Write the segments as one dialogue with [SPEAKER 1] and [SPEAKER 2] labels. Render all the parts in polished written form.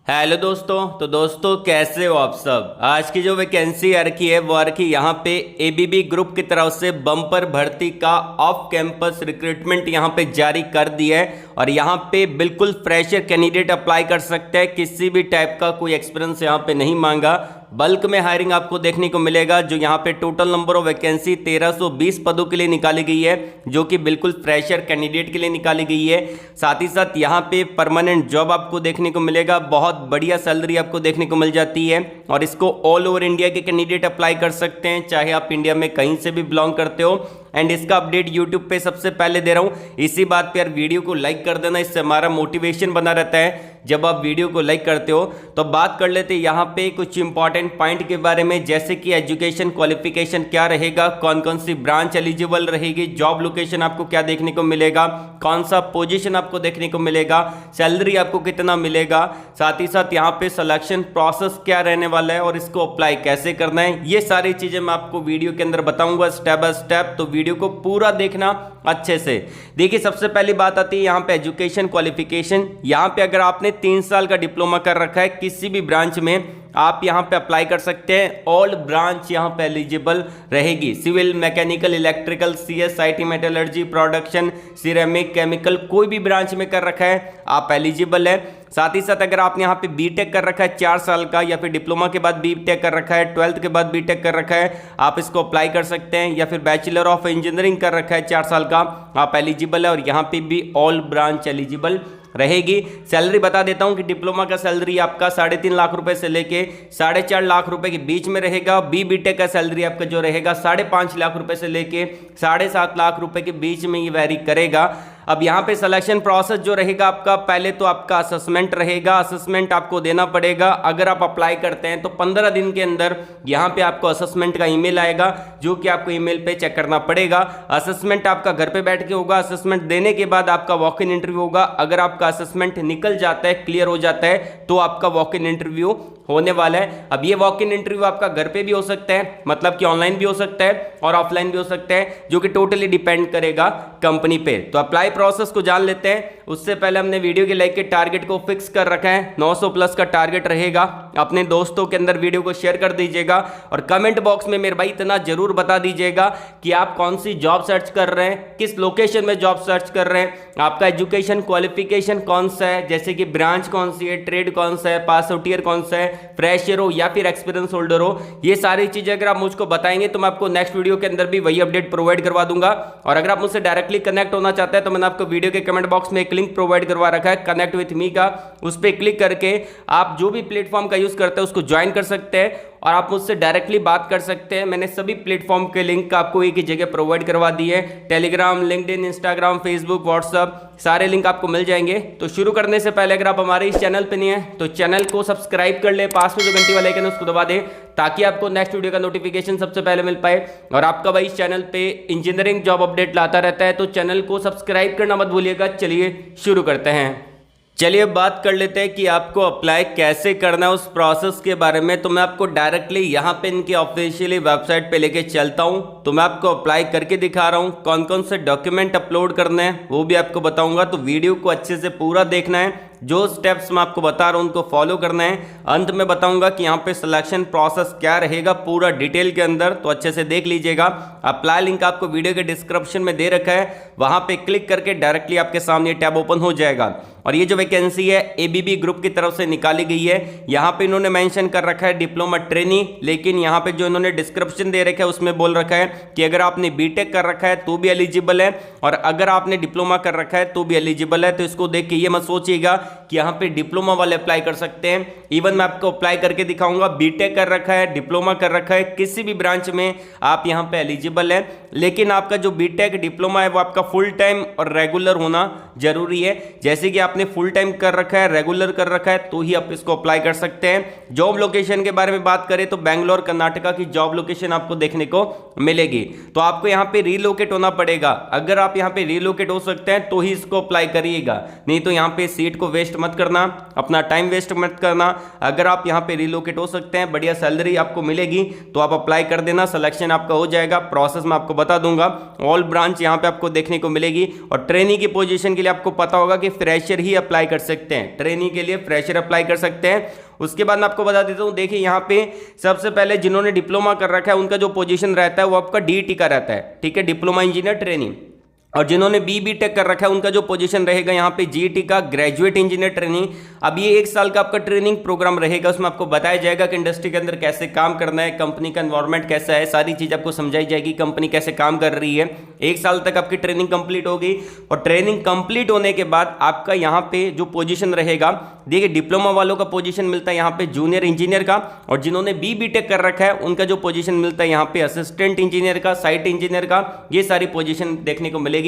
[SPEAKER 1] Hello दोस्तों। तो दोस्तों कैसे हो आप सब। आज की जो वैकेंसी आ रखी है वो आ रखी यहाँ पे एबीबी ग्रुप की तरफ से बम्पर भर्ती का ऑफ कैंपस रिक्रूटमेंट यहाँ पे जारी कर दिया है और यहाँ पे बिल्कुल फ्रेशर कैंडिडेट अप्लाई कर सकते हैं। किसी भी टाइप का कोई एक्सपीरियंस यहाँ पे नहीं मांगा। बल्क में हायरिंग आपको देखने को मिलेगा। जो यहाँ पे टोटल नंबर ऑफ वैकेंसी 1320 पदों के लिए निकाली गई है, जो कि बिल्कुल फ्रेशर कैंडिडेट के लिए निकाली गई है। साथ ही साथ यहाँ पे परमानेंट जॉब आपको देखने को मिलेगा, बहुत बढ़िया सैलरी आपको देखने को मिल जाती है और इसको ऑल ओवर इंडिया के कैंडिडेट अप्लाई कर सकते हैं, चाहे आप इंडिया में कहीं से भी बिलोंग करते हो। एंड इसका अपडेट यूट्यूब पे सबसे पहले दे रहा हूं। इसी बात पे यार वीडियो को लाइक कर देना, इससे हमारा मोटिवेशन बना रहता है। जब आप वीडियो को लाइक करते हो तो बात कर लेते हैं यहाँ पे कुछ इंपॉर्टेंट पॉइंट के बारे में, जैसे कि एजुकेशन क्वालिफिकेशन क्या रहेगा, कौन कौन सी ब्रांच एलिजिबल रहेगी, जॉब लोकेशन आपको क्या देखने को मिलेगा, कौन सा पोजीशन आपको देखने को मिलेगा, सैलरी आपको कितना मिलेगा, साथ ही साथ यहाँ पे सिलेक्शन प्रोसेस क्या रहने वाला है और इसको अप्लाई कैसे करना है। ये सारी चीजें मैं आपको वीडियो के अंदर बताऊंगा स्टेप बाय स्टेप, तो वीडियो को पूरा देखना अच्छे से। देखिए सबसे पहली बात आती है यहाँ पे एजुकेशन क्वालिफिकेशन। यहाँ पे अगर आपने 3 साल का डिप्लोमा कर रखा है किसी भी ब्रांच में, आप यहाँ पे अप्लाई कर सकते हैं। ऑल ब्रांच यहाँ पे एलिजिबल रहेगी, civil, mechanical, electrical, CS, IT, metallurgy, production, ceramic, chemical, कोई भी ब्रांच में कर रखा है आप एलिजिबल है। साथ ही साथ अगर आपने यहाँ पे बीटेक कर रखा है 4 साल का, या फिर डिप्लोमा के बाद बीटेक कर रखा है, 12th के बाद बीटेक कर रखा है, आप इसको अप्लाई कर सकते हैं। या फिर बैचलर ऑफ इंजीनियरिंग कर रखा है 4 साल का, आप एलिजिबल है और यहाँ पे भी ऑल ब्रांच एलिजिबल रहेगी। सैलरी बता देता हूं कि डिप्लोमा का सैलरी आपका 3.5 लाख रुपए से लेके 4.5 लाख रुपए के बीच में रहेगा। बीटेक का सैलरी आपका जो रहेगा 5.5 लाख रुपए से लेके 7.5 लाख रुपए के बीच में ये वैरी करेगा। अब यहाँ पे सिलेक्शन प्रोसेस जो रहेगा आपका, पहले तो आपका असेसमेंट रहेगा। असेसमेंट आपको देना पड़ेगा। अगर आप अप्लाई करते हैं तो 15 दिन के अंदर यहाँ पे आपको असेसमेंट का ईमेल आएगा, जो कि आपको ईमेल पे चेक करना पड़ेगा। असेसमेंट आपका घर पे बैठ के होगा। असेसमेंट देने के बाद आपका वॉक इन इंटरव्यू होगा। अगर आपका असेसमेंट निकल जाता है, क्लियर हो जाता है, तो आपका वॉक इन इंटरव्यू होने वाला है। अब ये वॉक इन इंटरव्यू आपका घर पे भी हो सकता है, मतलब कि ऑनलाइन भी हो सकता है और ऑफलाइन भी हो सकता है, जो कि टोटली डिपेंड करेगा कंपनी पे। तो अप्लाई प्रोसेस को जान लेते हैं। उससे पहले हमने वीडियो के लाइक के टारगेट को फिक्स कर रखा है, 900 प्लस का टारगेट रहेगा। अपने दोस्तों के अंदर वीडियो को शेयर कर दीजिएगा और कमेंट बॉक्स में मेरे भाई इतना जरूर बता दीजिएगा कि आप कौन सी जॉब सर्च कर रहे हैं, किस लोकेशन में जॉब सर्च कर रहे हैं, आपका एजुकेशन क्वालिफिकेशन कौन सा है, जैसे कि ब्रांच कौन सी है, ट्रेड कौन सा है, पास आउट ईयर कौन सा है, फ्रेशर हो या फिर एक्सपीरियंस होल्डर हो। ये सारी चीजें अगर आप मुझको बताएंगे तो मैं आपको नेक्स्ट वीडियो के अंदर भी वही अपडेट प्रोवाइड करवा दूंगा। और अगर आप मुझसे डायरेक्टली कनेक्ट होना चाहते हैं तो मैंने आपको वीडियो के कमेंट बॉक्स में एक लिंक प्रोवाइड करवा रखा है कनेक्ट विथ मी का। उस पर क्लिक करके आप जो भी प्लेटफॉर्म का यूज करते हैं उसको ज्वाइन कर सकते हैं और आप मुझसे डायरेक्टली बात कर सकते हैं। मैंने सभी प्लेटफॉर्म के लिंक आपको एक ही जगह प्रोवाइड करवा दी है। Telegram, LinkedIn, Instagram, Facebook, WhatsApp, सारे लिंक आपको मिल जाएंगे। तो शुरू करने से पहले अगर आप हमारे इस चैनल पे नहीं है तो चैनल को सब्सक्राइब कर ले, पास में जो घंटी वाला आइकन है उसको दबा दे, ताकि आपको नेक्स्ट वीडियो का नोटिफिकेशन सबसे पहले मिल पाए। और आपका भाई इस चैनल पे इंजीनियरिंग जॉब अपडेट लाता रहता है, तो चैनल को सब्सक्राइब करना मत भूलिएगा। चलिए शुरू करते हैं। चलिए अब बात कर लेते हैं कि आपको अप्लाई कैसे करना है, उस प्रोसेस के बारे में। तो मैं आपको डायरेक्टली यहाँ पे इनकी ऑफिशियली वेबसाइट पे लेके चलता हूँ। तो मैं आपको अप्लाई करके दिखा रहा हूँ, कौन कौन से डॉक्यूमेंट अपलोड करने हैं वो भी आपको बताऊंगा। तो वीडियो को अच्छे से पूरा देखना है, जो स्टेप्स मैं आपको बता रहा हूँ उनको फॉलो करना है। अंत में बताऊंगा कि यहाँ पे सिलेक्शन प्रोसेस क्या रहेगा पूरा डिटेल के अंदर, तो अच्छे से देख लीजिएगा। अप्लाई लिंक आपको वीडियो के डिस्क्रिप्शन में दे रखा है, वहां पे क्लिक करके डायरेक्टली आपके सामने टैब ओपन हो जाएगा। और ये जो वैकेंसी है एबीबी ग्रुप की तरफ से निकाली गई है। यहाँ पे इन्होंने मेंशन कर रखा है डिप्लोमा ट्रेनी, लेकिन यहाँ पे जो इन्होंने डिस्क्रिप्शन दे रखा है उसमें बोल रखा है कि अगर आपने बीटेक कर रखा है तो भी एलिजिबल है, और अगर आपने डिप्लोमा कर रखा है तो भी एलिजिबल है। तो इसको देख के ये मत सोचिएगा कि यहाँ पे डिप्लोमा वाले अप्लाई कर सकते हैं। इवन मैं आपको अप्लाई करके दिखाऊंगा, बीटेक कर रखा है, डिप्लोमा कर रखा है, किसी भी ब्रांच में आप यहाँ पे एलिजिबल है। लेकिन आपका जो बीटेक डिप्लोमा है वो आपका फुल टाइम और रेगुलर होना जरूरी है। जैसे कि आपने फुल टाइम कर रखा है, रेगुलर कर रखा है, तो ही आप इसको अप्लाई कर सकते हैं। जॉब लोकेशन के बारे में बात करें तो बैंगलोर कर्नाटका की जॉब लोकेशन आपको देखने को मिलेगी। तो आपको यहाँ पे रीलोकेट होना पड़ेगा। अगर आप यहाँ पे रीलोकेट हो सकते हैं तो ही इसको अप्लाई करिएगा, नहीं तो यहाँ पे सीट को वेस्ट मत करना, अपना टाइम वेस्ट मत करना। अगर आप यहाँ पे रिलोकेट हो सकते हैं, बढ़िया सैलरी आपको मिलेगी तो आप अप्लाई कर देना, सिलेक्शन आपका हो जाएगा। प्रोसेस मैं आपको बता दूंगा। ऑल ब्रांच यहाँ पे आपको देखने को मिलेगी। और ट्रेनी की पोजीशन के लिए आपको पता होगा कि फ्रेशर ही अप्लाई कर सकते हैं, ट्रेनी के लिए फ्रेशर अप्लाई कर सकते हैं। उसके बाद मैं आपको बता देता हूँ, देखिए यहाँ पे सबसे पहले जिन्होंने डिप्लोमा कर रखा है उनका जो पोजीशन रहता है वो आपका डीईटी का रहता है, ठीक है, डिप्लोमा इंजीनियर ट्रेनिंग। और जिन्होंने बीटेक कर रखा है उनका जो पोजीशन रहेगा यहाँ पे जीईटी का ग्रेजुएट इंजीनियर ट्रेनिंग। अब ये 1 साल का आपका ट्रेनिंग प्रोग्राम रहेगा, उसमें आपको बताया जाएगा कि इंडस्ट्री के अंदर कैसे काम करना है, कंपनी का एनवायरनमेंट कैसा है, सारी चीज आपको समझाई जाएगी, कंपनी कैसे काम कर रही है। 1 साल तक आपकी ट्रेनिंग कंप्लीट होगी। और ट्रेनिंग कंप्लीट होने के बाद आपका यहाँ पे जो पोजीशन रहेगा, देखिए डिप्लोमा वालों का पोजीशन मिलता है यहाँ पे जूनियर इंजीनियर का, और जिन्होंने बीटेक कर रखा है उनका जो पोजीशन मिलता है यहाँ पे असिस्टेंट इंजीनियर का, साइट इंजीनियर का, ये सारी पोजीशन देखने को मिलेगी।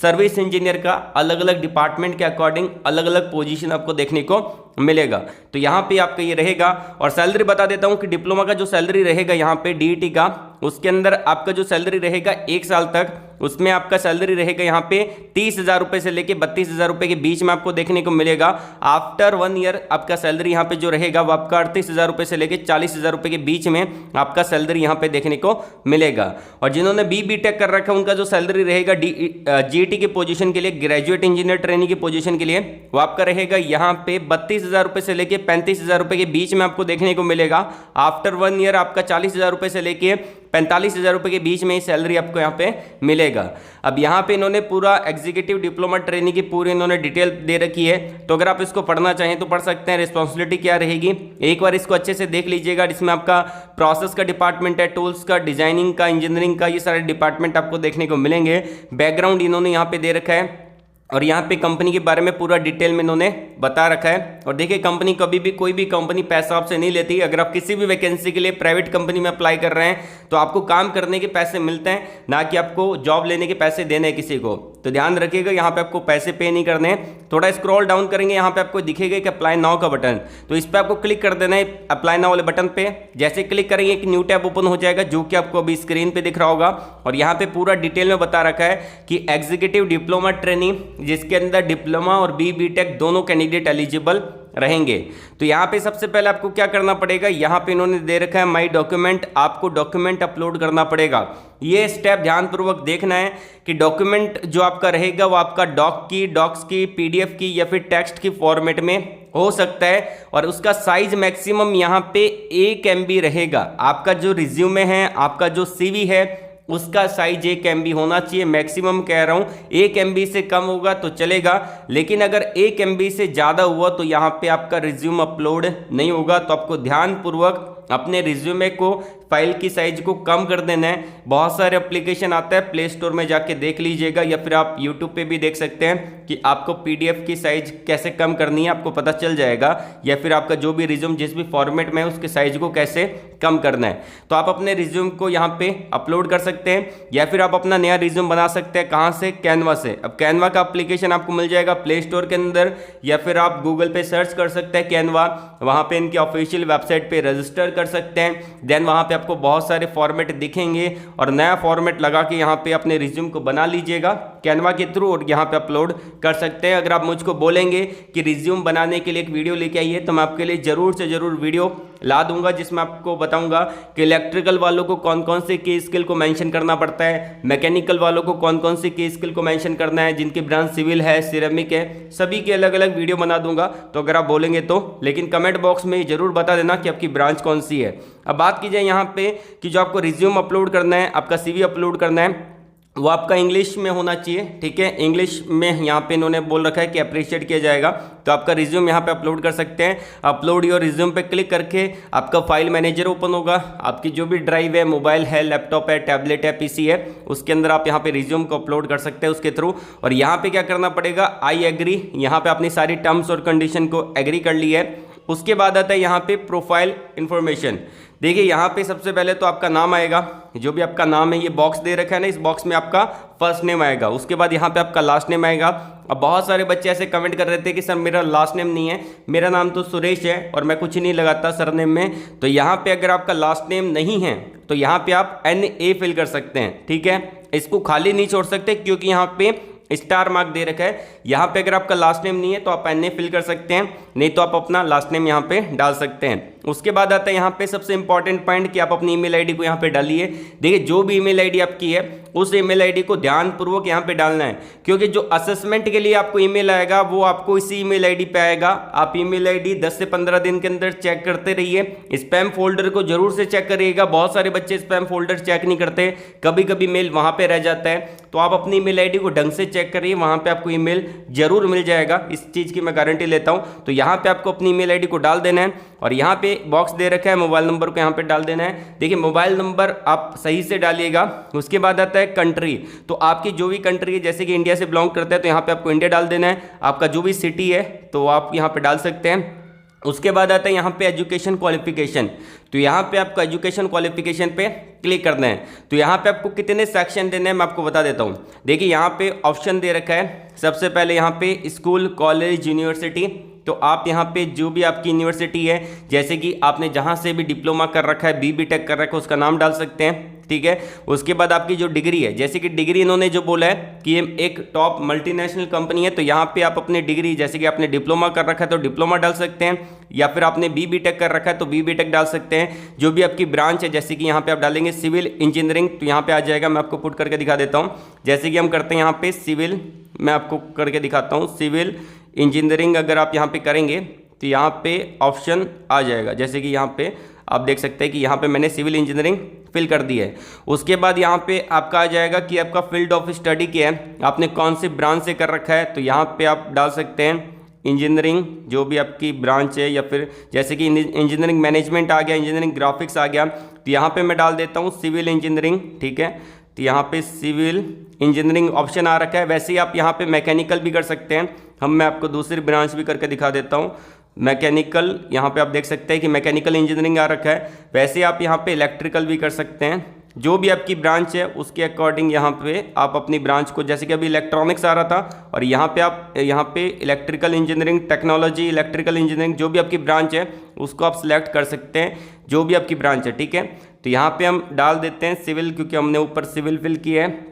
[SPEAKER 1] सर्विस इंजीनियर का अलग अलग डिपार्टमेंट के अकॉर्डिंग अलग अलग पोजीशन आपको देखने को मिलेगा। तो यहाँ पे आपका ये रहेगा। और सैलरी बता देता हूँ कि डिप्लोमा का जो सैलरी रहेगा यहाँ पे डीईटी का, उसके अंदर आपका जो सैलरी रहेगा 1 साल तक, उसमें आपका सैलरी रहेगा यहाँ पे 30,000 रुपये से लेके 32,000 रुपये के बीच में आपको देखने को मिलेगा। आफ्टर 1 ईयर आपका सैलरी यहाँ पे जो रहेगा वो आपका 38,000 रुपये से लेके 40,000 रुपये के बीच में आपका सैलरी यहाँ पे देखने को मिलेगा। और जिन्होंने बीटेक कर रखा है उनका जो सैलरी रहेगा जीईटी की पोजीशन के लिए, ग्रेजुएट इंजीनियर ट्रेनिंग की पोजीशन के लिए, वो आपका रहेगा यहाँ पे 32,000 रुपये से लेके 35,000 रुपये के बीच में आपको देखने को मिलेगा। आफ्टर 1 ईयर आपका 40,000 रुपये से लेके 45,000 रुपये के बीच में सैलरी आपको यहाँ पे मिलेगा। अब यहाँ पे इन्होंने पूरा एग्जीक्यूटिव डिप्लोमा ट्रेनिंग की पूरी इन्होंने डिटेल दे रखी है, तो अगर आप इसको पढ़ना चाहें तो पढ़ सकते हैं। रिस्पॉन्सिबिलिटी क्या रहेगी एक बार इसको अच्छे से देख लीजिएगा। इसमें आपका प्रोसेस का डिपार्टमेंट है, टूल्स का, डिजाइनिंग का, इंजीनियरिंग का, ये सारे डिपार्टमेंट आपको देखने को मिलेंगे। बैकग्राउंड इन्होंने यहाँ पे दे रखा है और यहाँ पे कंपनी के बारे में पूरा डिटेल में इन्होंने बता रखा है। और देखिए कंपनी कभी भी, कोई भी कंपनी पैसा आपसे नहीं लेती। अगर आप किसी भी वैकेंसी के लिए प्राइवेट कंपनी में अप्लाई कर रहे हैं तो आपको काम करने के पैसे मिलते हैं, ना कि आपको जॉब लेने के पैसे देने हैं किसी को। तो ध्यान रखिएगा, यहाँ पे आपको पैसे पे नहीं करने हैं। थोड़ा स्क्रॉल डाउन करेंगे, यहाँ पे आपको दिखेगा कि अप्लाई नाउ का बटन, तो इस पर आपको क्लिक कर देना है अप्लाई नाउ वाले बटन पे। जैसे क्लिक करेंगे एक न्यू टैब ओपन हो जाएगा, जो कि आपको अभी स्क्रीन पे दिख रहा होगा। और यहाँ पे पूरा डिटेल में बता रखा है कि एग्जीक्यूटिव डिप्लोमा ट्रेनिंग, जिसके अंदर डिप्लोमा और बीटेक दोनों कैंडिडेट एलिजिबल रहेंगे। तो यहाँ पे सबसे पहले आपको क्या करना पड़ेगा, यहाँ पे इन्होंने दे रखा है माई डॉक्यूमेंट, आपको डॉक्यूमेंट अपलोड करना पड़ेगा। ये स्टेप ध्यानपूर्वक देखना है कि डॉक्यूमेंट जो आपका रहेगा वो आपका डॉक्स की, पीडीएफ की या फिर टेक्स्ट की फॉर्मेट में हो सकता है। और उसका साइज मैक्सिमम यहाँ पे 1 MB रहेगा। आपका जो रिज्यूमे है, आपका जो CV है, उसका साइज 1 MB होना चाहिए। मैक्सिमम कह रहा हूँ, 1 MB से कम होगा तो चलेगा, लेकिन अगर 1 MB से ज़्यादा हुआ तो यहाँ पे आपका रिज्यूम अपलोड नहीं होगा। तो आपको ध्यानपूर्वक अपने रिज्यूमे को, फाइल की साइज को कम कर देना है। बहुत सारे एप्लीकेशन आता है, प्ले स्टोर में जाके देख लीजिएगा, या फिर आप यूट्यूब पे भी देख सकते हैं कि आपको PDF की साइज कैसे कम करनी है, आपको पता चल जाएगा। या फिर आपका जो भी रिज्यूम जिस भी फॉर्मेट में है उसके साइज को कैसे कम करना है। तो आप अपने रिज्यूम को यहाँ पे अपलोड कर सकते हैं, या फिर आप अपना नया रिज्यूम बना सकते हैं। कहाँ से? कैनवा से। अब कैनवा का एप्लीकेशन आपको मिल जाएगा प्ले स्टोर के अंदर, या फिर आप गूगल पे सर्च कर सकते हैं कैनवा, वहाँ पे इनकी ऑफिशियल वेबसाइट पे रजिस्टर कर सकते हैं। देन वहाँ पे आपको बहुत सारे फॉर्मेट दिखेंगे और नया फॉर्मेट लगा के यहाँ पे अपने रिज्यूम को बना लीजिएगा कैनवा के थ्रू, और यहाँ पे अपलोड कर सकते हैं। अगर आप मुझको बोलेंगे कि रिज्यूम बनाने के लिए एक वीडियो लेके आइए, तो मैं आपके लिए ज़रूर से ज़रूर वीडियो ला दूंगा, जिसमें आपको बताऊंगा कि इलेक्ट्रिकल वालों को कौन कौन से की स्किल को मेंशन करना पड़ता है, मैकेनिकल वालों को कौन कौन से की स्किल को मेंशन करना है, जिनकी ब्रांच सिविल है, सिरेमिक है, सभी के अलग अलग वीडियो बना दूंगा। तो अगर आप बोलेंगे तो, लेकिन कमेंट बॉक्स में जरूर बता देना कि आपकी ब्रांच कौन सी है। अब बात की जाए यहाँ पे कि जो आपको रिज्यूम अपलोड करना है, आपका CV अपलोड करना है, वो आपका इंग्लिश में होना चाहिए, ठीक है। इंग्लिश में यहाँ पे इन्होंने बोल रखा है कि अप्रिशिएट किया जाएगा। तो आपका रिज्यूम यहाँ पे अपलोड कर सकते हैं। अपलोड योर रिज्यूम पे क्लिक करके आपका फाइल मैनेजर ओपन होगा। आपकी जो भी ड्राइव है, मोबाइल है, लैपटॉप है, टैबलेट है, PC है, उसके अंदर आप यहाँ पे रिज्यूम को अपलोड कर सकते हैं उसके थ्रू। और यहाँ पे क्या करना पड़ेगा, आई एग्री, यहाँ पे अपनी सारी टर्म्स और कंडीशन को एग्री कर ली है। उसके बाद आता है यहाँ पे प्रोफाइल इन्फॉर्मेशन। देखिए यहाँ पे सबसे पहले तो आपका नाम आएगा, जो भी आपका नाम है, ये बॉक्स दे रखा है ना, इस बॉक्स में आपका फर्स्ट नेम आएगा। उसके बाद यहाँ पे आपका लास्ट नेम आएगा। अब बहुत सारे बच्चे ऐसे कमेंट कर रहे थे कि सर मेरा लास्ट नेम नहीं है, मेरा नाम तो सुरेश है और मैं कुछ नहीं लगाता सरनेम में। तो यहाँ पे अगर आपका लास्ट नेम नहीं है तो यहाँ पे आप NA फिल कर सकते हैं, ठीक है। इसको खाली नहीं छोड़ सकते, क्योंकि यहाँ पे स्टार मार्क दे रखा है। यहाँ पे अगर आपका लास्ट नेम नहीं है तो आप NA फिल कर सकते हैं, नहीं तो आप अपना लास्ट नेम यहाँ पे डाल सकते हैं। उसके बाद आता है यहाँ पे सबसे इंपॉर्टेंट पॉइंट कि आप अपनी ईमेल आईडी को यहाँ पे डालिए। देखिए जो भी ईमेल आईडी आपकी है उस ईमेल आईडी को ध्यानपूर्वक यहाँ पे डालना है, क्योंकि जो असेसमेंट के लिए आपको ईमेल आएगा वो आपको इसी ईमेल आईडी पे आएगा। आप ईमेल आईडी 10 से 15 दिन के अंदर चेक करते रहिए। स्पैम फोल्डर को जरूर से चेक करिएगा, बहुत सारे बच्चे स्पैम फोल्डर चेक नहीं करते, कभी कभी मेल वहां पे रह जाता है। तो आप अपनी ईमेल आईडी को ढंग से चेक करिए, वहां पे आपको ईमेल जरूर मिल जाएगा, इस चीज की मैं गारंटी लेता हूं। तो यहाँ पे आपको अपनी ईमेल आईडी को डाल देना है और यहाँ पे बॉक्स दे रखा है मोबाइल नंबर को यहाँ पे डाल देना है। देखिए मोबाइल नंबर आप सही से डालिएगा। उसके बाद आता है कंट्री, तो आपकी जो भी कंट्री है, जैसे कि इंडिया से बिलोंग करते हैं तो यहाँ पे आपको इंडिया डाल देना है। आपका जो भी सिटी है तो आप यहाँ पे डाल सकते हैं। उसके बाद आता है यहाँ पे एजुकेशन क्वालिफिकेशन, तो यहाँ पे आपको एजुकेशन क्वालिफिकेशन पे क्लिक करना है। तो यहाँ पे आपको कितने सेक्शन देने हैं मैं आपको बता देता हूँ। देखिए यहाँ पे ऑप्शन दे रखा है, सबसे पहले यहाँ पे स्कूल, कॉलेज, यूनिवर्सिटी। तो आप यहाँ पे जो भी आपकी यूनिवर्सिटी है, जैसे कि आपने जहाँ से भी डिप्लोमा कर रखा है, BB टेक कर रखा है, उसका नाम डाल सकते हैं, ठीक है। उसके बाद आपकी जो डिग्री है, जैसे कि डिग्री इन्होंने जो बोला है कि ये एक टॉप मल्टीनेशनल कंपनी है, तो यहाँ पे आप अपनी डिग्री, जैसे कि आपने डिप्लोमा कर रखा है तो डिप्लोमा डाल सकते हैं, या फिर आपने BB टेक कर रखा है तो BB टेक डाल सकते हैं। जो भी आपकी ब्रांच है, जैसे कि यहाँ पे आप डालेंगे सिविल इंजीनियरिंग, तो यहाँ पे आ जाएगा। मैं आपको पुट करके दिखा देता हूँ, जैसे कि हम करते हैं यहाँ पे सिविल, मैं आपको करके दिखाता हूँ सिविल इंजीनियरिंग। अगर आप यहाँ पे करेंगे तो यहाँ पे ऑप्शन आ जाएगा, जैसे कि यहाँ पे आप देख सकते हैं कि यहाँ पे मैंने सिविल इंजीनियरिंग फिल कर दी है। उसके बाद यहाँ पे आपका आ जाएगा कि आपका फील्ड ऑफ स्टडी क्या है, आपने कौन सी ब्रांच से कर रखा है, तो यहाँ पे आप डाल सकते हैं इंजीनियरिंग, जो भी आपकी ब्रांच है, या फिर जैसे कि इंजीनियरिंग मैनेजमेंट आ गया, इंजीनियरिंग ग्राफिक्स आ गया, तो यहाँ पे मैं डाल देता हूँ सिविल इंजीनियरिंग, ठीक है। तो यहाँ पे सिविल इंजीनियरिंग ऑप्शन आ रखा है। वैसे ही आप यहाँ पे मैकेनिकल भी कर सकते हैं, मैं आपको दूसरी ब्रांच भी करके दिखा देता हूँ। मैकेनिकल, यहाँ पे आप देख सकते हैं कि मैकेनिकल इंजीनियरिंग आ रखा है। वैसे आप यहाँ पे इलेक्ट्रिकल भी कर सकते हैं, जो भी आपकी ब्रांच है उसके अकॉर्डिंग यहाँ पे आप अपनी ब्रांच को, जैसे कि अभी इलेक्ट्रॉनिक्स आ रहा था, और यहाँ पे आप यहाँ पे electrical engineering, technology, electrical engineering, जो भी आपकी ब्रांच है उसको आप सिलेक्ट कर सकते हैं, जो भी आपकी ब्रांच है, ठीक है। तो यहाँ पे हम डाल देते हैं सिविल, क्योंकि हमने ऊपर सिविल फिल किया है,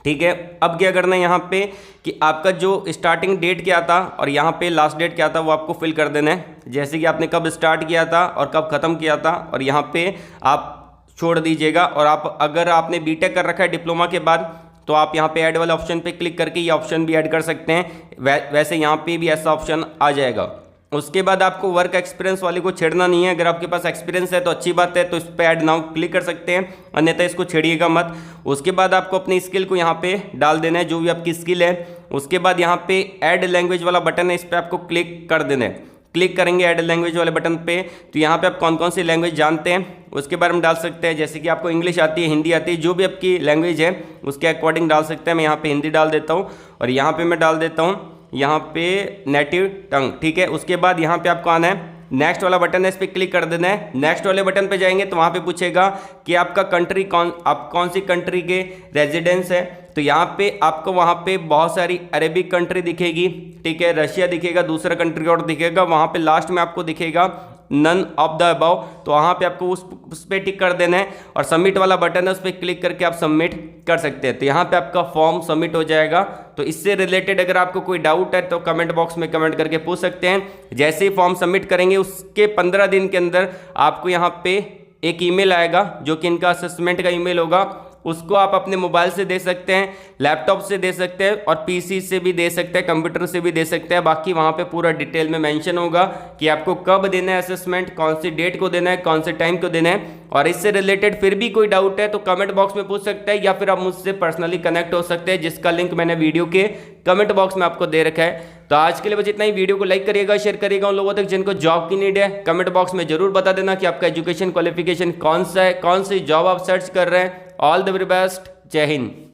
[SPEAKER 1] ठीक है। अब क्या करना है यहाँ पे कि आपका जो स्टार्टिंग डेट क्या था और यहाँ पे लास्ट डेट क्या था वो आपको फिल कर देना है, जैसे कि आपने कब स्टार्ट किया था और कब ख़त्म किया था, और यहाँ पे आप छोड़ दीजिएगा। और आप अगर आपने BTech कर रखा है डिप्लोमा के बाद, तो आप यहाँ पे ऐड वाले ऑप्शन पे क्लिक करके ये ऑप्शन भी ऐड कर सकते हैं। वैसे यहाँ पे भी ऐसा ऑप्शन आ जाएगा। उसके बाद आपको वर्क एक्सपीरियंस वाले को छेड़ना नहीं है। अगर आपके पास एक्सपीरियंस है तो अच्छी बात है, तो इस पर ऐड नाउ क्लिक कर सकते हैं, अन्यथा इसको छेड़िएगा मत। उसके बाद आपको अपनी स्किल को यहाँ पे डाल देना है, जो भी आपकी स्किल है। उसके बाद यहाँ पे ऐड लैंग्वेज वाला बटन है, इस पर आपको क्लिक कर देना है। क्लिक करेंगे ऐड लैंग्वेज वाले बटन पे, तो यहाँ पे आप कौन कौन सी लैंग्वेज जानते हैं उसके बारे में डाल सकते हैं। जैसे कि आपको इंग्लिश आती है, हिंदी आती है, जो भी आपकी लैंग्वेज है उसके अकॉर्डिंग डाल सकते हैं। मैं यहाँ पे हिंदी डाल देता हूँ, और यहाँ पे मैं डाल देता हूँ यहाँ पे नेटिव टंग, ठीक है। उसके बाद यहाँ पे आपको आना है, नेक्स्ट वाला बटन है, इस पर क्लिक कर देना है। नेक्स्ट वाले बटन पे जाएंगे तो वहाँ पे पूछेगा कि आपका कंट्री आप कौन सी कंट्री के रेजिडेंस है। तो यहाँ पे आपको वहाँ पे बहुत सारी अरेबिक कंट्री दिखेगी, ठीक है, रशिया दिखेगा, दूसरा कंट्री और दिखेगा, वहाँ पे लास्ट में आपको दिखेगा नन ऑफ द अबव, तो वहाँ पे आपको उस पर टिक कर देना है, और सबमिट वाला बटन है उस पर क्लिक करके आप सबमिट कर सकते हैं। तो यहाँ पे आपका फॉर्म सबमिट हो जाएगा। तो इससे रिलेटेड अगर आपको कोई डाउट है तो कमेंट बॉक्स में कमेंट करके पूछ सकते हैं। जैसे ही फॉर्म सबमिट करेंगे उसके 15 दिन के अंदर आपको यहाँ पे एक ईमेल आएगा, जो कि इनका असेसमेंट का ईमेल होगा। उसको आप अपने मोबाइल से दे सकते हैं, लैपटॉप से दे सकते हैं, और PC से भी दे सकते हैं, कंप्यूटर से भी दे सकते हैं। बाकी वहाँ पे पूरा डिटेल में मेंशन होगा कि आपको कब देना है असेसमेंट, कौन सी डेट को देना है, कौन से टाइम को देना है। और इससे रिलेटेड फिर भी कोई डाउट है तो कमेंट बॉक्स में पूछ सकते हैं, या फिर आप मुझसे पर्सनली कनेक्ट हो सकते हैं, जिसका लिंक मैंने वीडियो के कमेंट बॉक्स में आपको दे रखा है। तो आज के लिए बस इतना ही। वीडियो को लाइक करिएगा, शेयर करिएगा उन लोगों तक जिनको जॉब की नीड है। कमेंट बॉक्स में जरूर बता देना कि आपका एजुकेशन क्वालिफिकेशन कौन सा है, कौन सी जॉब आप सर्च कर रहे हैं। ऑल द वेरी बेस्ट, जय हिंद।